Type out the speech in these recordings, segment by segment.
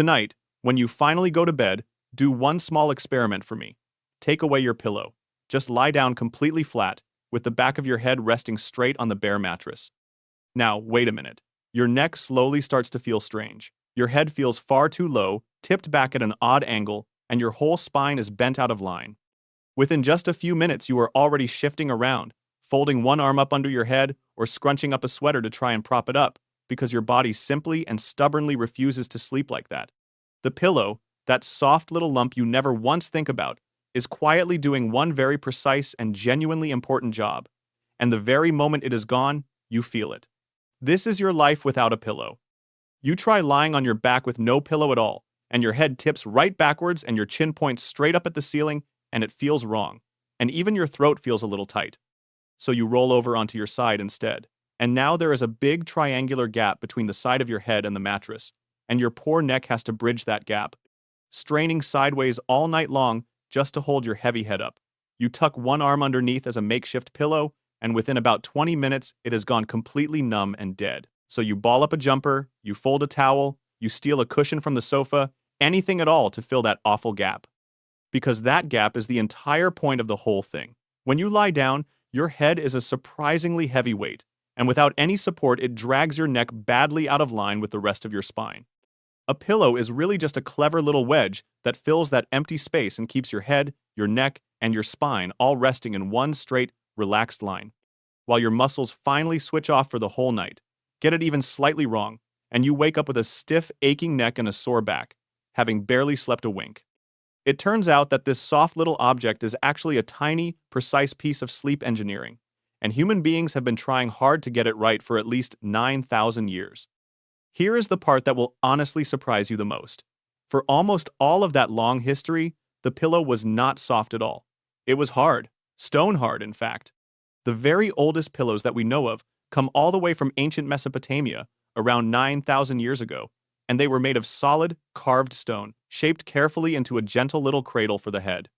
Tonight, when you finally go to bed, do one small experiment for me. Take away your pillow. Just lie down completely flat, with the back of your head resting straight on the bare mattress. Now, wait a minute. Your neck slowly starts to feel strange. Your head feels far too low, tipped back at an odd angle, and your whole spine is bent out of line. Within just a few minutes, you are already shifting around, folding one arm up under your head or scrunching up a sweater to try and prop it up, because your body simply and stubbornly refuses to sleep like that. The pillow, that soft little lump you never once think about, is quietly doing one very precise and genuinely important job. And the very moment it is gone, you feel it. This is your life without a pillow. You try lying on your back with no pillow at all, and your head tips right backwards and your chin points straight up at the ceiling, and it feels wrong. And even your throat feels a little tight. So you roll over onto your side instead. And now there is a big triangular gap between the side of your head and the mattress, and your poor neck has to bridge that gap, straining sideways all night long just to hold your heavy head up. You tuck one arm underneath as a makeshift pillow, and within about 20 minutes, it has gone completely numb and dead. So you ball up a jumper, you fold a towel, you steal a cushion from the sofa, anything at all to fill that awful gap. Because that gap is the entire point of the whole thing. When you lie down, your head is a surprisingly heavy weight, and without any support, it drags your neck badly out of line with the rest of your spine. A pillow is really just a clever little wedge that fills that empty space and keeps your head, your neck, and your spine all resting in one straight, relaxed line, while your muscles finally switch off for the whole night. Get it even slightly wrong, and you wake up with a stiff, aching neck and a sore back, having barely slept a wink. It turns out that this soft little object is actually a tiny, precise piece of sleep engineering, and human beings have been trying hard to get it right for at least 9,000 years. Here is the part that will honestly surprise you the most. For almost all of that long history, the pillow was not soft at all. It was hard, stone hard in fact. The very oldest pillows that we know of come all the way from ancient Mesopotamia, around 9,000 years ago, and they were made of solid, carved stone, shaped carefully into a gentle little cradle for the head.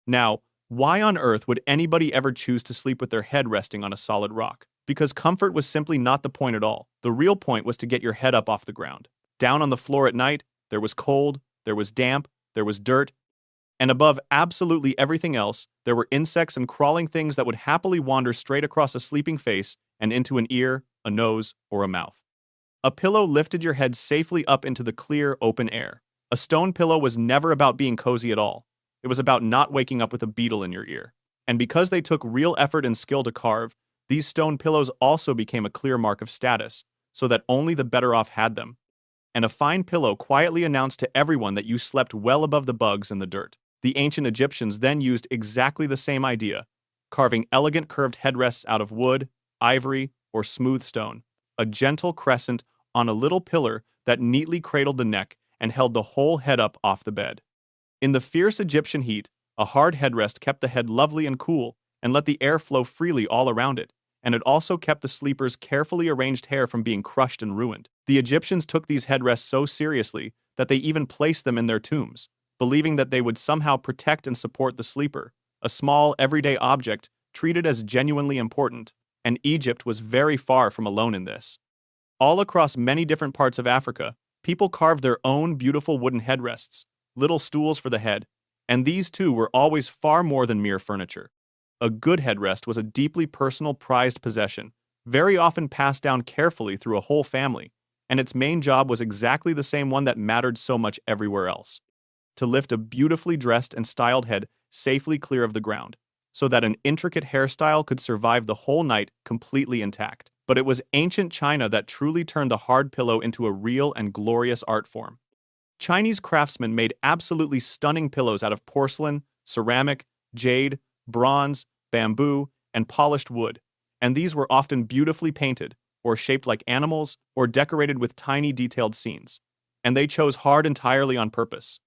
Now, why on earth would anybody ever choose to sleep with their head resting on a solid rock? Because comfort was simply not the point at all. The real point was to get your head up off the ground. Down on the floor at night, there was cold, there was damp, there was dirt, and above absolutely everything else, there were insects and crawling things that would happily wander straight across a sleeping face and into an ear, a nose, or a mouth. A pillow lifted your head safely up into the clear, open air. A stone pillow was never about being cozy at all. It was about not waking up with a beetle in your ear. And because they took real effort and skill to carve, these stone pillows also became a clear mark of status, so that only the better off had them. And a fine pillow quietly announced to everyone that you slept well above the bugs and the dirt. The ancient Egyptians then used exactly the same idea, carving elegant curved headrests out of wood, ivory, or smooth stone, a gentle crescent on a little pillar that neatly cradled the neck and held the whole head up off the bed. In the fierce Egyptian heat, a hard headrest kept the head lovely and cool and let the air flow freely all around it, and it also kept the sleeper's carefully arranged hair from being crushed and ruined. The Egyptians took these headrests so seriously that they even placed them in their tombs, believing that they would somehow protect and support the sleeper, a small, everyday object treated as genuinely important, and Egypt was very far from alone in this. All across many different parts of Africa, people carved their own beautiful wooden headrests, little stools for the head, and these too were always far more than mere furniture. A good headrest was a deeply personal, prized possession, very often passed down carefully through a whole family, and its main job was exactly the same one that mattered so much everywhere else: to lift a beautifully dressed and styled head safely clear of the ground, so that an intricate hairstyle could survive the whole night completely intact. But it was ancient China that truly turned the hard pillow into a real and glorious art form. Chinese craftsmen made absolutely stunning pillows out of porcelain, ceramic, jade, bronze, bamboo, and polished wood, and these were often beautifully painted, or shaped like animals, or decorated with tiny detailed scenes. And they chose hard entirely on purpose.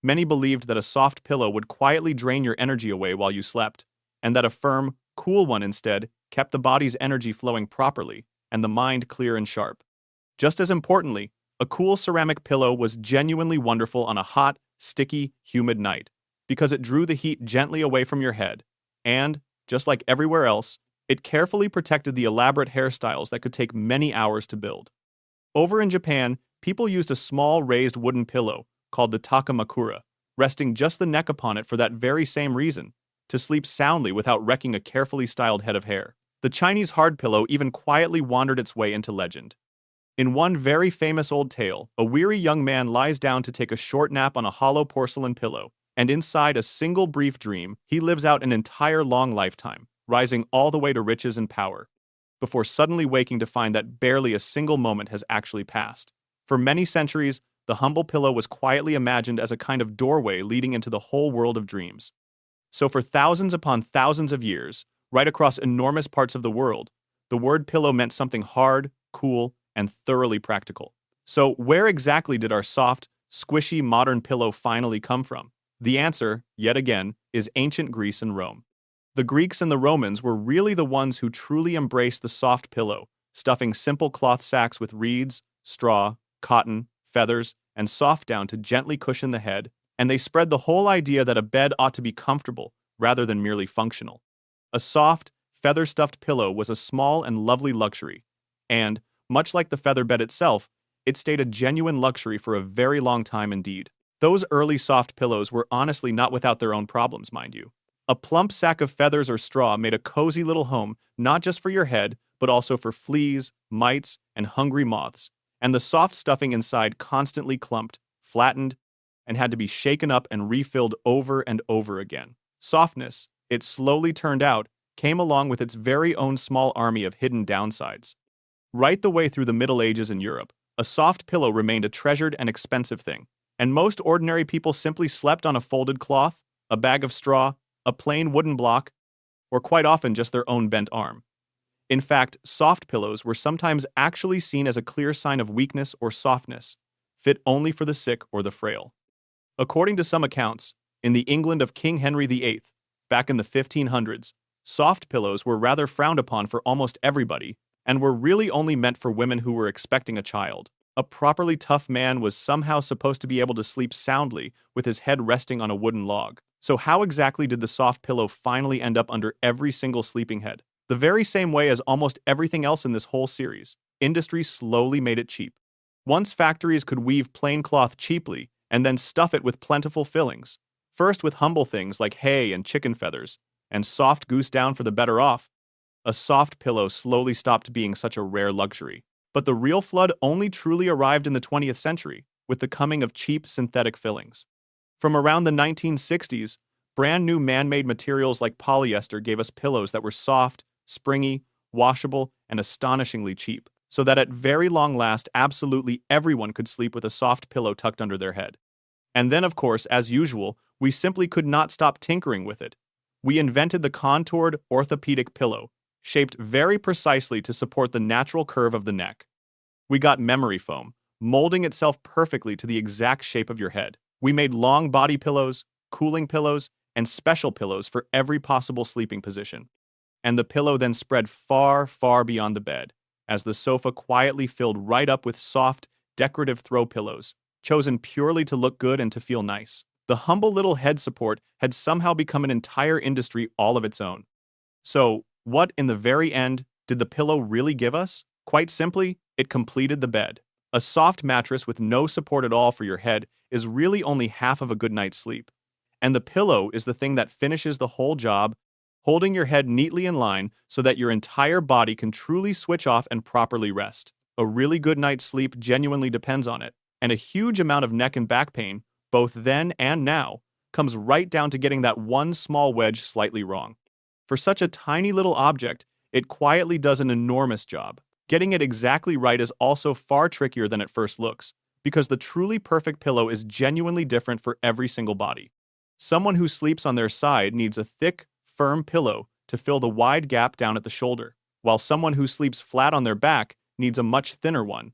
Many believed that a soft pillow would quietly drain your energy away while you slept, and that a firm, cool one instead kept the body's energy flowing properly and the mind clear and sharp. Just as importantly, a cool ceramic pillow was genuinely wonderful on a hot, sticky, humid night, because it drew the heat gently away from your head, and, just like everywhere else, it carefully protected the elaborate hairstyles that could take many hours to build. Over in Japan, People used a small raised wooden pillow called the takamakura, resting just the neck upon it for that very same reason, to sleep soundly without wrecking a carefully styled head of hair. The Chinese hard pillow even quietly wandered its way into legend. In one very famous old tale, a weary young man lies down to take a short nap on a hollow porcelain pillow, and inside a single brief dream, he lives out an entire long lifetime, rising all the way to riches and power, before suddenly waking to find that barely a single moment has actually passed. For many centuries, the humble pillow was quietly imagined as a kind of doorway leading into the whole world of dreams. So for thousands upon thousands of years, right across enormous parts of the world, the word pillow meant something hard, cool, and thoroughly practical. So where exactly did our soft, squishy modern pillow finally come from? The answer, yet again, is ancient Greece and Rome. The Greeks and the Romans were really the ones who truly embraced the soft pillow, stuffing simple cloth sacks with reeds, straw, cotton, feathers, and soft down to gently cushion the head, and they spread the whole idea that a bed ought to be comfortable rather than merely functional. A soft, feather-stuffed pillow was a small and lovely luxury, and, much like the feather bed itself, it stayed a genuine luxury for a very long time indeed. Those early soft pillows were honestly not without their own problems, mind you. A plump sack of feathers or straw made a cozy little home not just for your head, but also for fleas, mites, and hungry moths, and the soft stuffing inside constantly clumped, flattened, and had to be shaken up and refilled over and over again. Softness, it slowly turned out, came along with its very own small army of hidden downsides. Right the way through the Middle Ages in Europe, a soft pillow remained a treasured and expensive thing, and most ordinary people simply slept on a folded cloth, a bag of straw, a plain wooden block, or quite often just their own bent arm. In fact, soft pillows were sometimes actually seen as a clear sign of weakness or softness, fit only for the sick or the frail. According to some accounts, in the England of King Henry VIII, back in the 1500s, soft pillows were rather frowned upon for almost everybody, and were really only meant for women who were expecting a child. A properly tough man was somehow supposed to be able to sleep soundly with his head resting on a wooden log. So how exactly did the soft pillow finally end up under every single sleeping head? The very same way as almost everything else in this whole series, industry slowly made it cheap. Once factories could weave plain cloth cheaply and then stuff it with plentiful fillings, first with humble things like hay and chicken feathers, and soft goose down for the better off, a soft pillow slowly stopped being such a rare luxury. But the real flood only truly arrived in the 20th century, with the coming of cheap synthetic fillings. From around the 1960s, brand new man-made materials like polyester gave us pillows that were soft, springy, washable, and astonishingly cheap, so that at very long last absolutely everyone could sleep with a soft pillow tucked under their head. And then, of course, as usual, we simply could not stop tinkering with it. We invented the contoured orthopedic pillow, shaped very precisely to support the natural curve of the neck. We got memory foam, molding itself perfectly to the exact shape of your head. We made long body pillows, cooling pillows, and special pillows for every possible sleeping position. And the pillow then spread far, far beyond the bed, as the sofa quietly filled right up with soft, decorative throw pillows, chosen purely to look good and to feel nice. The humble little head support had somehow become an entire industry all of its own. So, what, in the very end, did the pillow really give us? Quite simply, it completed the bed. A soft mattress with no support at all for your head is really only half of a good night's sleep. And the pillow is the thing that finishes the whole job, holding your head neatly in line so that your entire body can truly switch off and properly rest. A really good night's sleep genuinely depends on it, and a huge amount of neck and back pain, both then and now, comes right down to getting that one small wedge slightly wrong. For such a tiny little object, it quietly does an enormous job. Getting it exactly right is also far trickier than it first looks, because the truly perfect pillow is genuinely different for every single body. Someone who sleeps on their side needs a thick, firm pillow to fill the wide gap down at the shoulder, while someone who sleeps flat on their back needs a much thinner one.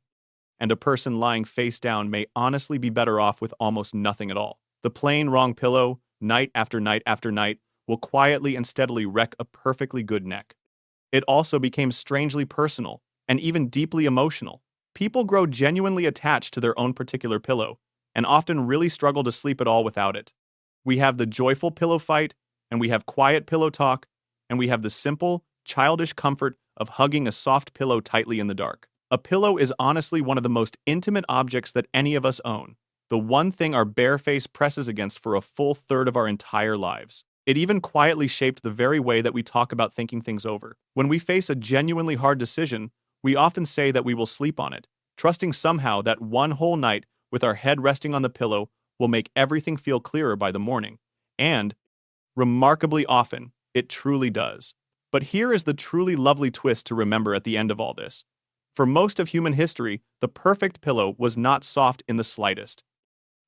And a person lying face down may honestly be better off with almost nothing at all. The plain wrong pillow, night after night after night, will quietly and steadily wreck a perfectly good neck. It also became strangely personal, and even deeply emotional. People grow genuinely attached to their own particular pillow, and often really struggle to sleep at all without it. We have the joyful pillow fight, and we have quiet pillow talk, and we have the simple, childish comfort of hugging a soft pillow tightly in the dark. A pillow is honestly one of the most intimate objects that any of us own. The one thing our bare face presses against for a full third of our entire lives. It even quietly shaped the very way that we talk about thinking things over. When we face a genuinely hard decision, we often say that we will sleep on it, trusting somehow that one whole night with our head resting on the pillow will make everything feel clearer by the morning. And, remarkably often, it truly does. But here is the truly lovely twist to remember at the end of all this. For most of human history, the perfect pillow was not soft in the slightest.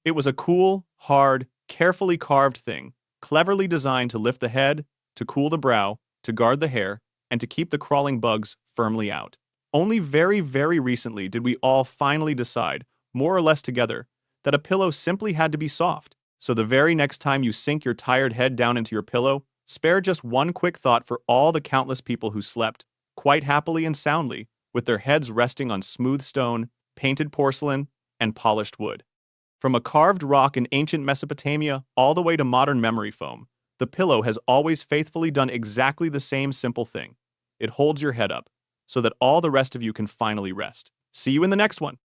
It was a cool, hard, carefully carved thing, cleverly designed to lift the head, to cool the brow, to guard the hair, and to keep the crawling bugs firmly out. Only very, very recently did we all finally decide, more or less together, that a pillow simply had to be soft. So the very next time you sink your tired head down into your pillow, spare just one quick thought for all the countless people who slept, quite happily and soundly, with their heads resting on smooth stone, painted porcelain, and polished wood. From a carved rock in ancient Mesopotamia all the way to modern memory foam, the pillow has always faithfully done exactly the same simple thing. It holds your head up, so that all the rest of you can finally rest. See you in the next one.